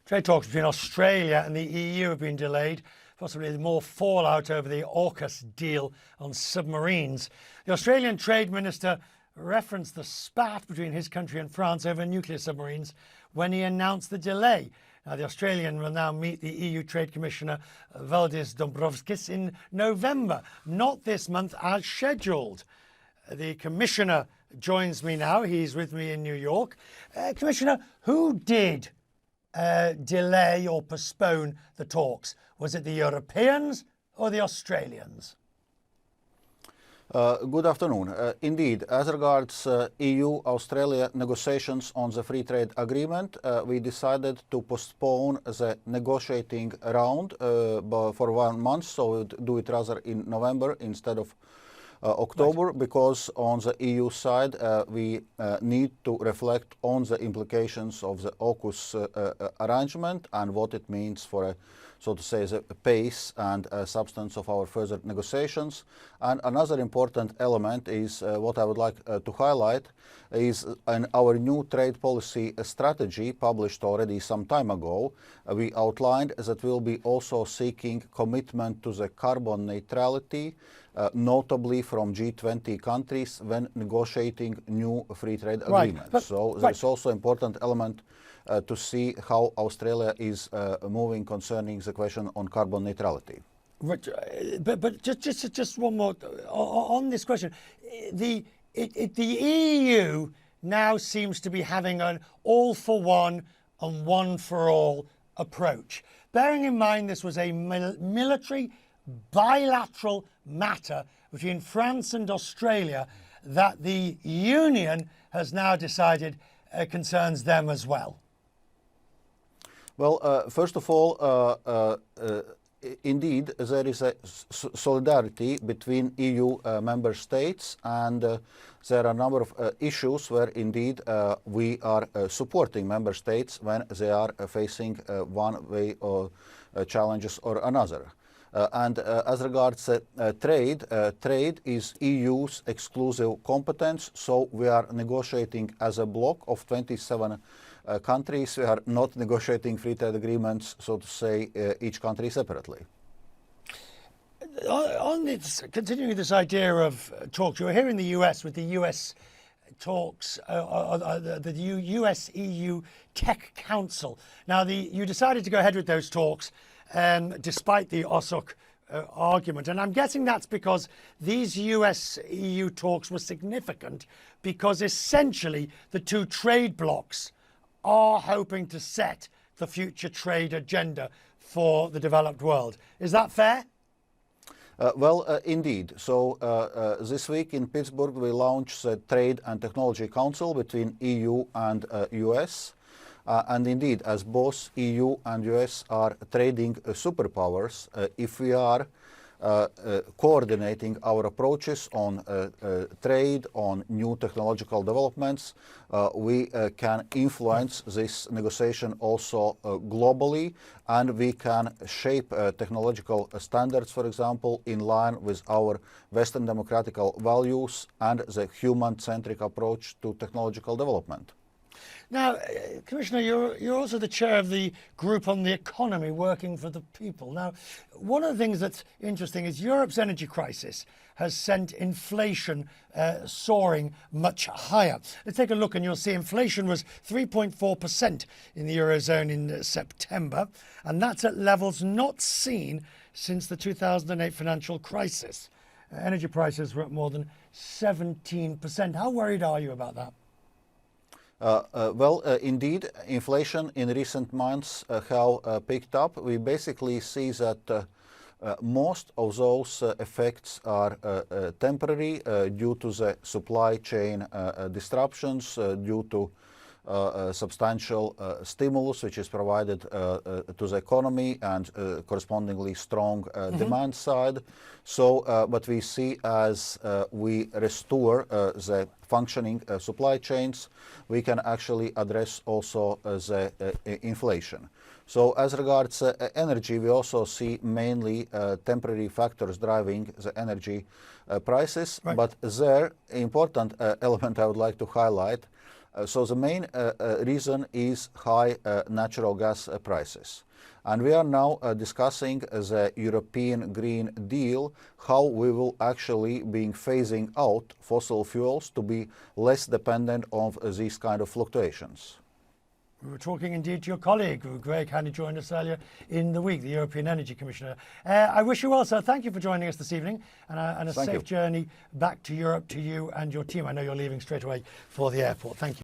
Trade talks between Australia and the EU have been delayed, possibly more fallout over the AUKUS deal on submarines. The Australian Trade Minister referenced the spat between his country and France over nuclear submarines when he announced the delay. Now, the Australian will now meet the EU Trade Commissioner Valdis Dombrovskis in November, not this month as scheduled. The Commissioner joins me now. He's with me in New York. Commissioner, who did delay or postpone the talks? Was it the Europeans or the Australians? Good afternoon. Indeed, as regards EU-Australia negotiations on the free trade agreement, we decided to postpone the negotiating round for 1 month, so we'll do it rather in November instead of October, right. Because on the EU side we need to reflect on the implications of the AUKUS arrangement and what it means for so to say, the pace and substance of our further negotiations. And another important element is what I would like to highlight is in our new trade policy strategy published already some time ago, we outlined that we'll be also seeking commitment to the carbon neutrality, notably from G20 countries when negotiating new free trade agreements. Right. So there's also important element to see how Australia is moving concerning the question on carbon neutrality. But just one more on this question. The EU now seems to be having an all for one and one for all approach. Bearing in mind this was a military bilateral matter between France and Australia that the Union has now decided concerns them as well. Well, first of all, indeed, there is a solidarity between EU member states, and there are a number of issues where indeed we are supporting member states when they are facing one way or challenges or another. And as regards trade is EU's exclusive competence, so we are negotiating as a bloc of 27 countries. We are not negotiating free trade agreements, so to say, each country separately. On this, continuing this idea of talks, you were here in the US with the US talks, the US-EU Tech Council. Now, you decided to go ahead with those talks despite the OSOC argument. And I'm guessing that's because these US-EU talks were significant because essentially the two trade blocs are hoping to set the future trade agenda for the developed world. Is that fair? Indeed. So this week in Pittsburgh we launched the Trade and Technology Council between EU and US. And indeed, as both EU and US are trading superpowers, if we are coordinating our approaches on trade, on new technological developments, we can influence this negotiation also globally, and we can shape technological standards, for example, in line with our Western democratic values and the human-centric approach to technological development. Now, Commissioner, you're also the chair of the group on the economy working for the people. Now, one of the things that's interesting is Europe's energy crisis has sent inflation soaring much higher. Let's take a look and you'll see inflation was 3.4% in the Eurozone in September, and that's at levels not seen since the 2008 financial crisis. Energy prices were at more than 17%. How worried are you about that? Indeed, inflation in recent months have picked up. We basically see that most of those effects are temporary due to the supply chain disruptions, due to substantial stimulus which is provided to the economy and correspondingly strong demand side. So, but we see as we restore the functioning supply chains, we can actually address also the inflation. So as regards energy, we also see mainly temporary factors driving the energy prices. Right. But there, important element I would like to highlight So the main reason is high natural gas prices. And we are now discussing the European Green Deal, how we will actually be phasing out fossil fuels to be less dependent on these kind of fluctuations. We were talking indeed to your colleague, Greg Haney, joined us earlier in the week, the European Energy Commissioner. I wish you well, sir. Thank you for joining us this evening, and a safe journey back to Europe to you and your team. I know you're leaving straight away for the airport. Thank you.